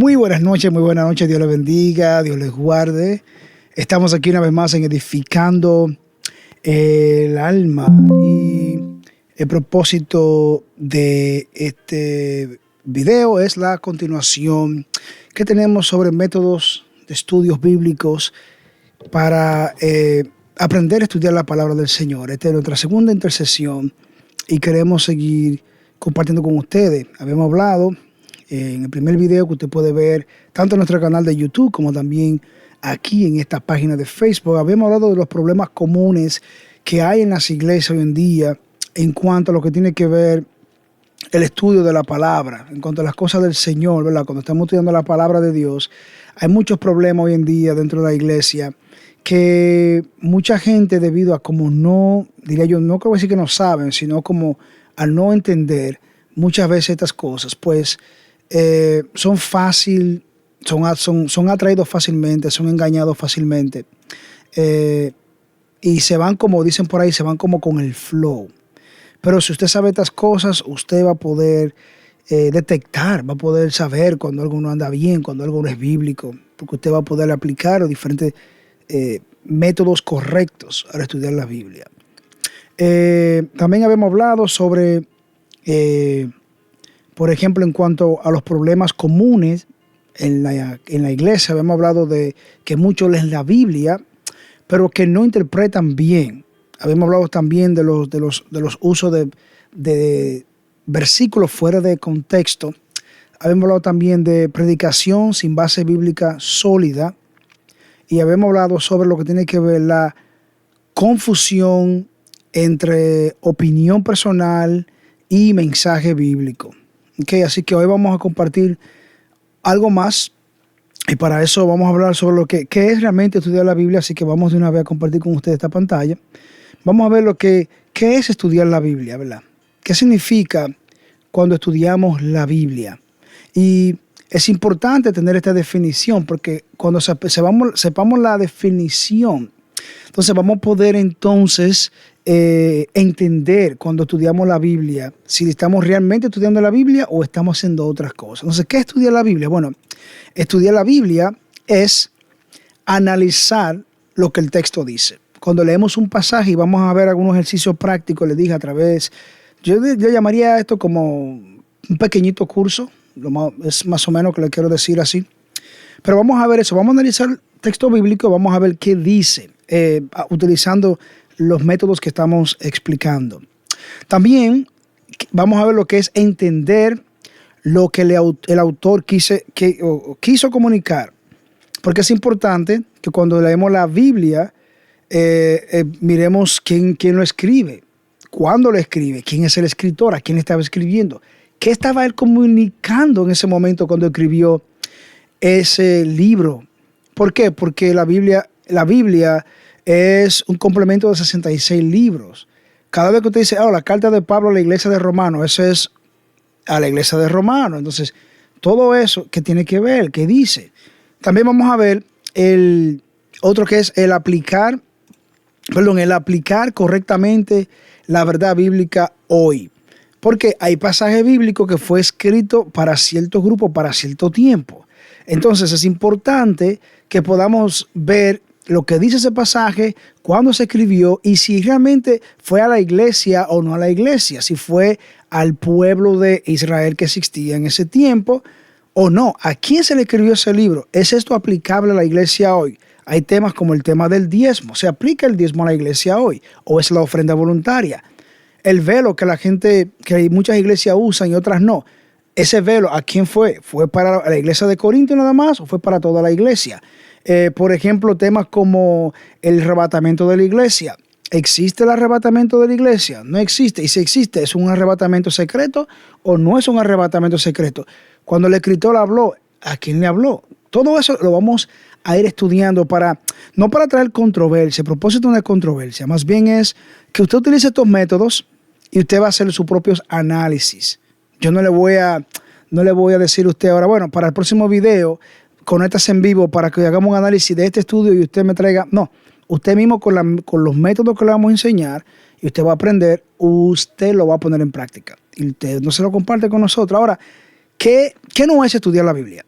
Muy buenas noches, Dios les bendiga, Dios les guarde. Estamos aquí una vez más en Edificando el Alma y el propósito de este video es la continuación que tenemos sobre métodos de estudios bíblicos para aprender a estudiar la palabra del Señor. Esta es nuestra segunda intercesión y queremos seguir compartiendo con ustedes. Habíamos hablado en el primer video que usted puede ver tanto en nuestro canal de YouTube como también aquí en esta página de Facebook. Habíamos hablado de los problemas comunes que hay en las iglesias hoy en día en cuanto a lo que tiene que ver el estudio de la palabra, en cuanto a las cosas del Señor, ¿verdad? Cuando estamos estudiando la palabra de Dios, hay muchos problemas hoy en día dentro de la iglesia que mucha gente, debido a como no, diría yo, no creo decir que no saben, sino como al no entender muchas veces estas cosas, pues son fácil, son atraídos fácilmente, son engañados fácilmente y se van, como dicen por ahí, se van como con el flow. Pero si usted sabe estas cosas, usted va a poder detectar, va a poder saber cuando algo no anda bien, cuando algo no es bíblico, porque usted va a poder aplicar los diferentes métodos correctos al estudiar la Biblia. También habíamos hablado sobre por ejemplo, en cuanto a los problemas comunes en la iglesia, habíamos hablado de que muchos leen la Biblia, pero que no interpretan bien. Habíamos hablado también de los usos de versículos fuera de contexto. Habíamos hablado también de predicación sin base bíblica sólida. Y habíamos hablado sobre lo que tiene que ver la confusión entre opinión personal y mensaje bíblico. Okay, así que hoy vamos a compartir algo más y para eso vamos a hablar sobre qué es realmente estudiar la Biblia, así que vamos de una vez a compartir con ustedes esta pantalla. Vamos a ver qué es estudiar la Biblia, ¿verdad? ¿Qué significa cuando estudiamos la Biblia? Y es importante tener esta definición porque cuando sepamos la definición, entonces vamos a poder entonces entender cuando estudiamos la Biblia, si estamos realmente estudiando la Biblia o estamos haciendo otras cosas. Entonces, ¿qué es estudiar la Biblia? Bueno, estudiar la Biblia es analizar lo que el texto dice. Cuando leemos un pasaje y vamos a ver algunos ejercicios prácticos, les dije a través, yo llamaría esto como un pequeñito curso, es más o menos que le quiero decir así. Pero vamos a ver eso, vamos a analizar el texto bíblico, vamos a ver qué dice, utilizando los métodos que estamos explicando. También vamos a ver lo que es entender lo que el autor quiso comunicar. Porque es importante que cuando leemos la Biblia, miremos quién lo escribe, cuándo lo escribe, quién es el escritor, a quién estaba escribiendo, qué estaba él comunicando en ese momento cuando escribió ese libro. ¿Por qué? Porque la Biblia es un complemento de 66 libros. Cada vez que usted dice, la carta de Pablo a la iglesia de Romanos, eso es a la iglesia de Romanos. Entonces, todo eso que tiene que ver, que dice. También vamos a ver el otro que es el aplicar correctamente la verdad bíblica hoy. Porque hay pasaje bíblico que fue escrito para cierto grupo, para cierto tiempo. Entonces, es importante que podamos ver lo que dice ese pasaje, cuándo se escribió y si realmente fue a la iglesia o no a la iglesia, si fue al pueblo de Israel que existía en ese tiempo o no. ¿A quién se le escribió ese libro? ¿Es esto aplicable a la iglesia hoy? Hay temas como el tema del diezmo. ¿Se aplica el diezmo a la iglesia hoy o es la ofrenda voluntaria? El velo que muchas iglesias usan y otras no. Ese velo, ¿a quién fue? ¿Fue para la iglesia de Corinto nada más o fue para toda la iglesia? Por ejemplo, temas como el arrebatamiento de la iglesia. ¿Existe el arrebatamiento de la iglesia? No existe. Y si existe, ¿es un arrebatamiento secreto o no es un arrebatamiento secreto? Cuando el escritor habló, ¿a quién le habló? Todo eso lo vamos a ir estudiando no para traer controversia. El propósito no es controversia. Más bien es que usted utilice estos métodos y usted va a hacer sus propios análisis. Yo no le voy a decir a usted ahora, bueno, para el próximo video conéctase en vivo para que hagamos un análisis de este estudio y usted me traiga. No, usted mismo con los métodos que le vamos a enseñar y usted va a aprender, usted lo va a poner en práctica. Y usted no se lo comparte con nosotros. Ahora, ¿qué no es estudiar la Biblia?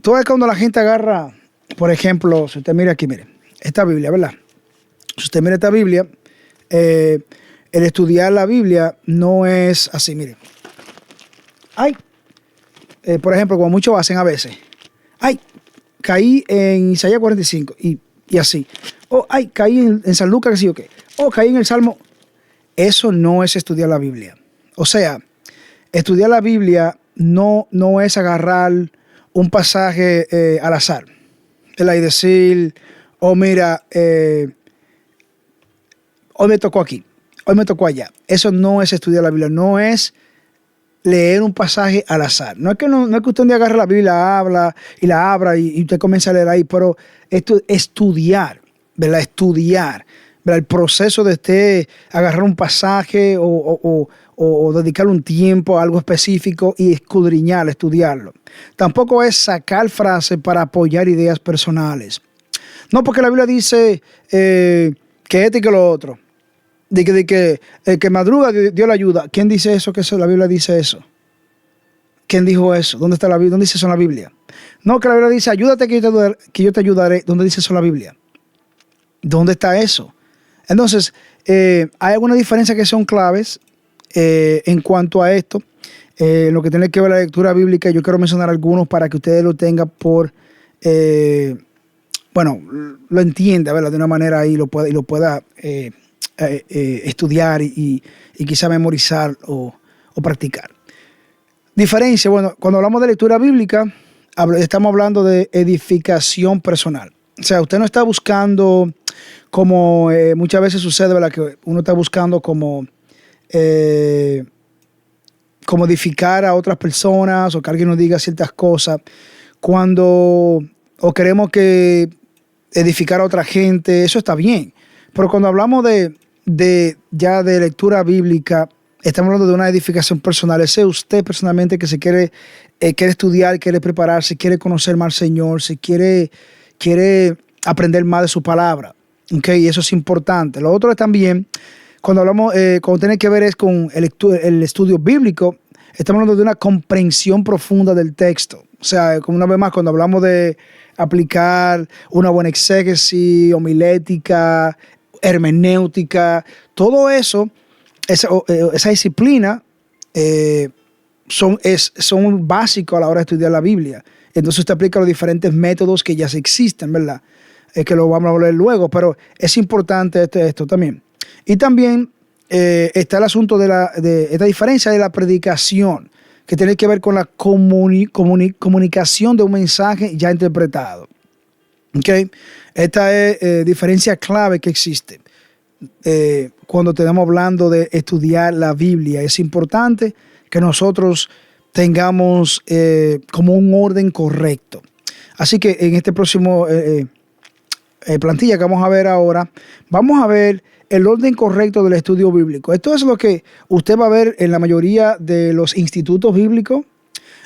Todo es cuando la gente agarra, por ejemplo, si usted mira aquí, mire, esta Biblia, ¿verdad? Si usted mira esta Biblia, el estudiar la Biblia no es así, mire. Ay, por ejemplo, como muchos hacen a veces. Ay, caí en Isaías 45 y así. Oh, ay, caí en San Lucas, que sí o qué. Oh, caí en el Salmo. Eso no es estudiar la Biblia. O sea, estudiar la Biblia no es agarrar un pasaje al azar. Y decir, oh, mira, hoy me tocó aquí, hoy me tocó allá. Eso no es estudiar la Biblia, no es leer un pasaje al azar. No es que usted un día agarre la Biblia, la abra y usted comience a leer ahí, pero estudiar, ¿verdad? Estudiar, ¿verdad? El proceso de usted agarrar un pasaje o dedicar un tiempo a algo específico y escudriñar, estudiarlo. Tampoco es sacar frases para apoyar ideas personales. No, porque la Biblia dice que esto y que lo otro. De que el que madruga Dios le ayuda. ¿Quién dice eso? Que la Biblia dice eso. ¿Quién dijo eso? ¿Dónde está la Biblia? ¿Dónde dice eso en la Biblia? No, que la Biblia dice, ayúdate que yo te ayudaré. ¿Dónde dice eso en la Biblia? ¿Dónde está eso? Entonces, hay algunas diferencias que son claves en cuanto a esto. Lo que tiene que ver la lectura bíblica, yo quiero mencionar algunos para que ustedes lo tengan lo entienda, ¿verdad? De una manera ahí lo pueda estudiar y quizá memorizar o practicar. Diferencia, bueno, cuando hablamos de lectura bíblica, estamos hablando de edificación personal. O sea, usted no está buscando, como muchas veces sucede, ¿verdad? Que uno está buscando como edificar a otras personas o que alguien nos diga ciertas cosas, o queremos que edificar a otra gente, eso está bien. Pero cuando hablamos de lectura bíblica, estamos hablando de una edificación personal. Ese es usted personalmente que se quiere estudiar, quiere prepararse, quiere conocer más al Señor, quiere aprender más de su palabra. ¿Okay? Y eso es importante. Lo otro es también, cuando tiene que ver es con el estudio bíblico, estamos hablando de una comprensión profunda del texto. O sea, como una vez más, cuando hablamos de aplicar una buena exégesis, homilética, hermenéutica, todo eso, esa disciplina son básicos a la hora de estudiar la Biblia. Entonces usted aplica los diferentes métodos que ya existen, ¿verdad? Que lo vamos a hablar luego, pero es importante esto también. Y también está el asunto de esta diferencia de la predicación, que tiene que ver con la comunicación de un mensaje ya interpretado. ¿Okay? Esta es diferencia clave que existe. Cuando estamos hablando de estudiar la Biblia, es importante que nosotros tengamos como un orden correcto. Así que en este próximo plantilla que vamos a ver ahora, vamos a ver el orden correcto del estudio bíblico. Esto es lo que usted va a ver en la mayoría de los institutos bíblicos.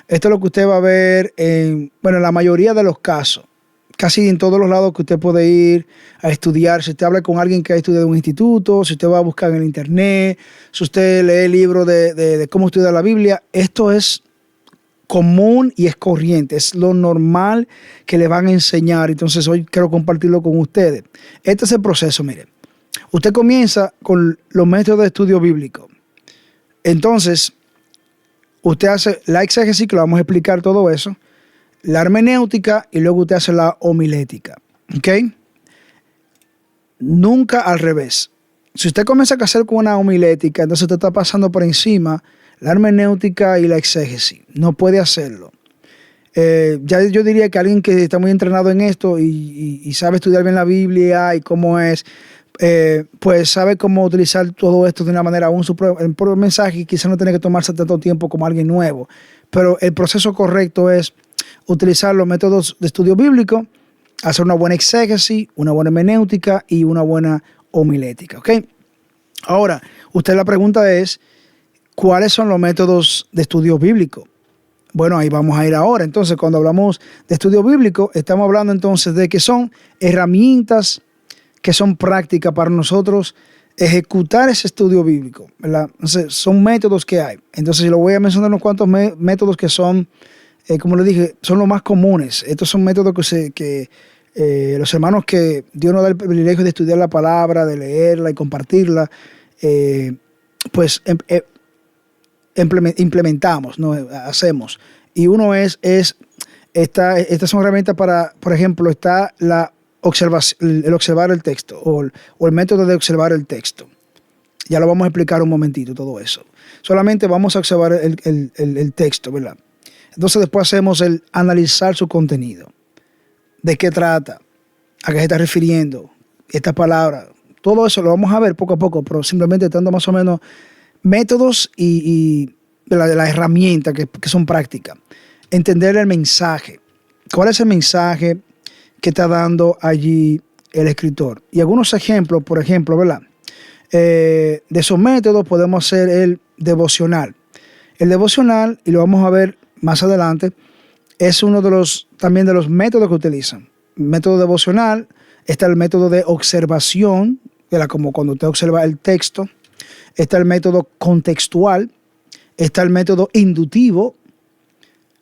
Esto es lo que usted va a ver en la mayoría de los casos. Casi en todos los lados que usted puede ir a estudiar. Si usted habla con alguien que ha estudiado en un instituto, si usted va a buscar en el internet, si usted lee el libro de cómo estudiar la Biblia, esto es común y es corriente. Es lo normal que le van a enseñar. Entonces hoy quiero compartirlo con ustedes. Este es el proceso, mire. Usted comienza con los métodos de estudio bíblico. Entonces, usted hace la exégesis, que lo vamos a explicar todo eso, la hermenéutica y luego usted hace la homilética. ¿Ok? Nunca al revés. Si usted comienza a hacer con una homilética, entonces usted está pasando por encima la hermenéutica y la exégesis. No puede hacerlo. Ya yo diría que alguien que está muy entrenado en esto y sabe estudiar bien la Biblia y cómo es, pues sabe cómo utilizar todo esto de una manera, el propio mensaje, y quizás no tiene que tomarse tanto tiempo como alguien nuevo. Pero el proceso correcto es utilizar los métodos de estudio bíblico, hacer una buena exégesis, una buena hermenéutica y una buena homilética. ¿Okay? Ahora, la pregunta es, ¿cuáles son los métodos de estudio bíblico? Bueno, ahí vamos a ir ahora. Entonces, cuando hablamos de estudio bíblico, estamos hablando entonces de que son herramientas que son prácticas para nosotros ejecutar ese estudio bíblico, ¿verdad? Entonces, son métodos que hay. Entonces, yo voy a mencionar unos cuantos métodos que son como le dije, son los más comunes. Estos son métodos que los hermanos que Dios nos da el privilegio de estudiar la palabra, de leerla y compartirla, pues implementamos, ¿no? Hacemos. Y uno estas son herramientas para, por ejemplo, está el observar el texto o el método de observar el texto. Ya lo vamos a explicar un momentito todo eso. Solamente vamos a observar el texto, ¿verdad? Entonces después hacemos el analizar su contenido. ¿De qué trata? ¿A qué se está refiriendo? Esta palabra. Todo eso lo vamos a ver poco a poco, pero simplemente dando más o menos métodos y la herramienta que son prácticas. Entender el mensaje. ¿Cuál es el mensaje que está dando allí el escritor? Y algunos ejemplos, por ejemplo, ¿verdad? De esos métodos podemos hacer el devocional. El devocional, y lo vamos a ver más adelante, es uno también de los métodos que utilizan. Método devocional, está el método de observación, como cuando usted observa el texto. Está el método contextual, está el método indutivo.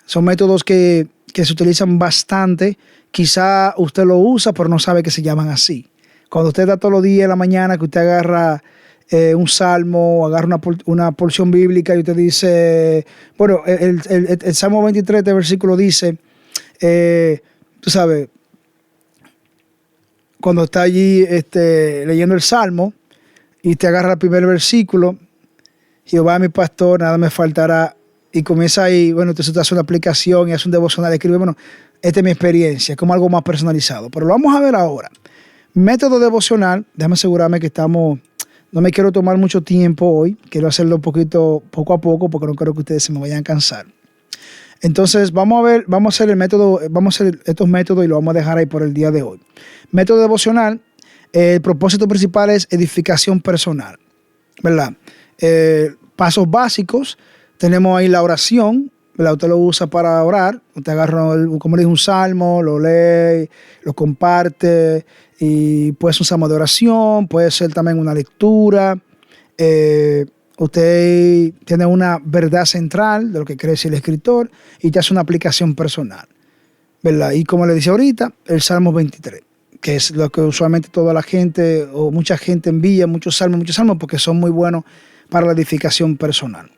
Son métodos que se utilizan bastante. Quizá usted lo usa, pero no sabe que se llaman así. Cuando usted da todos los días en la mañana, que usted agarra un salmo, agarra una porción bíblica y usted dice, bueno, el Salmo 23 de versículo dice, tú sabes, cuando está allí leyendo el Salmo y te agarra el primer versículo, Jehová es mi pastor, nada me faltará, y comienza ahí, bueno, entonces usted hace una aplicación y hace un devocional, escribe, bueno, esta es mi experiencia, es como algo más personalizado, pero lo vamos a ver ahora. Método devocional, déjame asegurarme que no me quiero tomar mucho tiempo hoy, quiero hacerlo un poquito, poco a poco, porque no quiero que ustedes se me vayan a cansar. Entonces, vamos a hacer estos métodos y lo vamos a dejar ahí por el día de hoy. Método devocional, el propósito principal es edificación personal, ¿verdad? Pasos básicos, tenemos ahí la oración, ¿verdad? Usted lo usa para orar, usted agarra, como le dije, un salmo, lo lee, lo comparte, y puede ser un salmo de oración, puede ser también una lectura. Usted tiene una verdad central de lo que quiere decir el escritor y te hace una aplicación personal, ¿verdad? Y como le decía ahorita, el Salmo 23, que es lo que usualmente toda la gente o mucha gente envía, muchos salmos, porque son muy buenos para la edificación personal.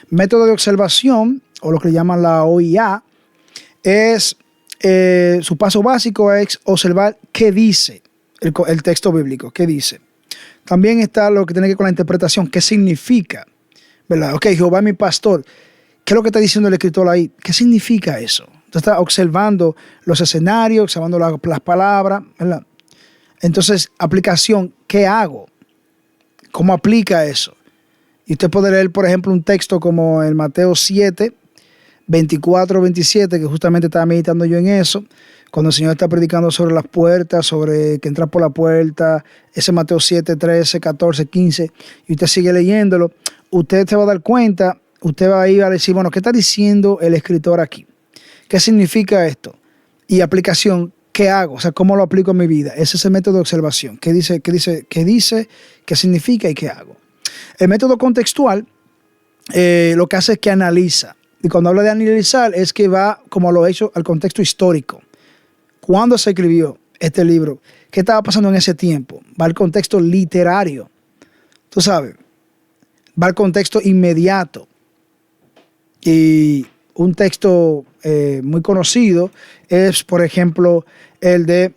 Método de observación, o lo que llaman la OIA, es su paso básico es observar qué dice el texto bíblico, qué dice. También está lo que tiene que ver con la interpretación, qué significa, ¿verdad? Ok, Jehová es mi pastor. ¿Qué es lo que está diciendo el escritor ahí? ¿Qué significa eso? Entonces está observando los escenarios, observando las palabras, ¿verdad? Entonces, aplicación, ¿qué hago? ¿Cómo aplica eso? Y usted puede leer, por ejemplo, un texto como el Mateo 7, 24, 27, que justamente estaba meditando yo en eso, cuando el Señor está predicando sobre las puertas, sobre que entrar por la puerta, ese Mateo 7, 13, 14, 15, y usted sigue leyéndolo, usted se va a dar cuenta, usted va a ir a decir, bueno, ¿qué está diciendo el escritor aquí? ¿Qué significa esto? Y aplicación, ¿qué hago? O sea, ¿cómo lo aplico en mi vida? Ese es el método de observación. ¿Qué dice? ¿Qué significa y qué hago? El método contextual lo que hace es que analiza. Y cuando habla de analizar es que va, como lo he hecho, al contexto histórico. ¿Cuándo se escribió este libro? ¿Qué estaba pasando en ese tiempo? Va al contexto literario. Tú sabes, va al contexto inmediato. Y un texto muy conocido es, por ejemplo, el de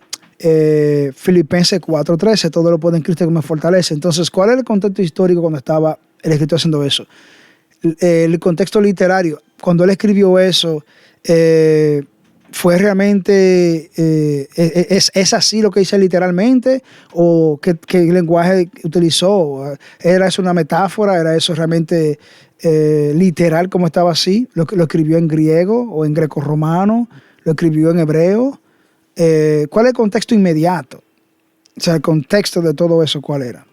Filipenses 4:13, todo lo puedo en Cristo que me fortalece. Entonces, ¿cuál es el contexto histórico cuando estaba el escritor haciendo eso? El contexto literario, cuando él escribió eso, ¿fue realmente, es así lo que dice literalmente? ¿O qué lenguaje utilizó? ¿Era eso una metáfora? ¿Era eso realmente literal como estaba así? ¿Lo escribió en griego o en greco-romano? ¿Lo escribió en hebreo? ¿Cuál es el contexto inmediato? O sea, el contexto de todo eso, ¿cuál era?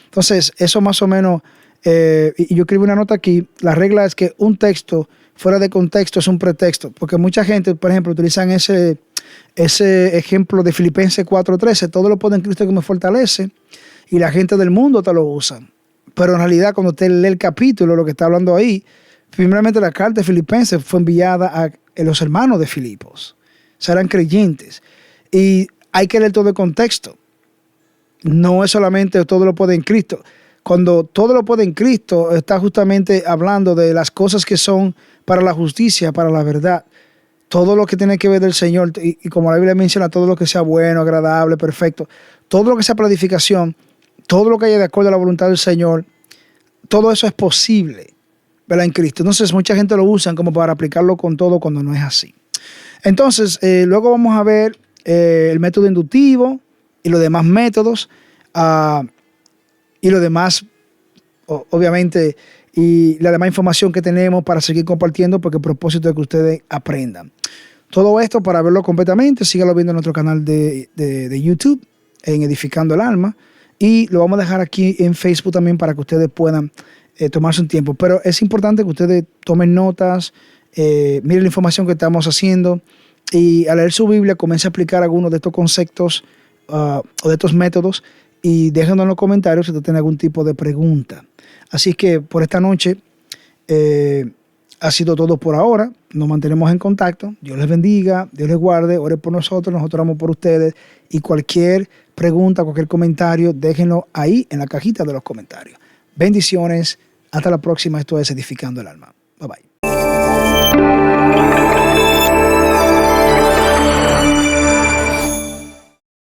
Entonces, eso más o menos, y yo escribí una nota aquí, la regla es que un texto fuera de contexto es un pretexto, porque mucha gente, por ejemplo, utilizan ese ejemplo de Filipenses 4:13, todo lo puedo en Cristo que me fortalece, y la gente del mundo te lo usa. Pero en realidad, cuando usted lee el capítulo, lo que está hablando ahí, Primeramente, la carta de Filipenses fue enviada a los hermanos de Filipos. O sea, eran creyentes. Y hay que leer todo el contexto. No es solamente todo lo puede en Cristo. Cuando todo lo puede en Cristo, está justamente hablando de las cosas que son para la justicia, para la verdad. Todo lo que tiene que ver del Señor, y como la Biblia menciona, todo lo que sea bueno, agradable, perfecto, todo lo que sea para edificación, todo lo que haya de acuerdo a la voluntad del Señor, todo eso es posible, ¿verdad? En Cristo. Entonces, mucha gente lo usa como para aplicarlo con todo cuando no es así. Entonces, luego vamos a ver el método inductivo y los demás métodos, y lo demás, obviamente, y la demás información que tenemos para seguir compartiendo, porque el propósito es que ustedes aprendan. Todo esto, para verlo completamente, síganlo viendo en nuestro canal de YouTube, en Edificando el Alma, y lo vamos a dejar aquí en Facebook también para que ustedes puedan tomarse un tiempo. Pero es importante que ustedes tomen notas, miren la información que estamos haciendo, y al leer su Biblia comience a aplicar algunos de estos conceptos o de estos métodos, y déjenos en los comentarios si usted tiene algún tipo de pregunta. Así que por esta noche ha sido todo por ahora. Nos mantenemos en contacto. Dios les bendiga, Dios les guarde, ore por nosotros oramos por ustedes. Y cualquier pregunta, cualquier comentario, déjenlo ahí en la cajita de los comentarios. Bendiciones. Hasta la próxima. Esto es Edificando el Alma. Bye bye.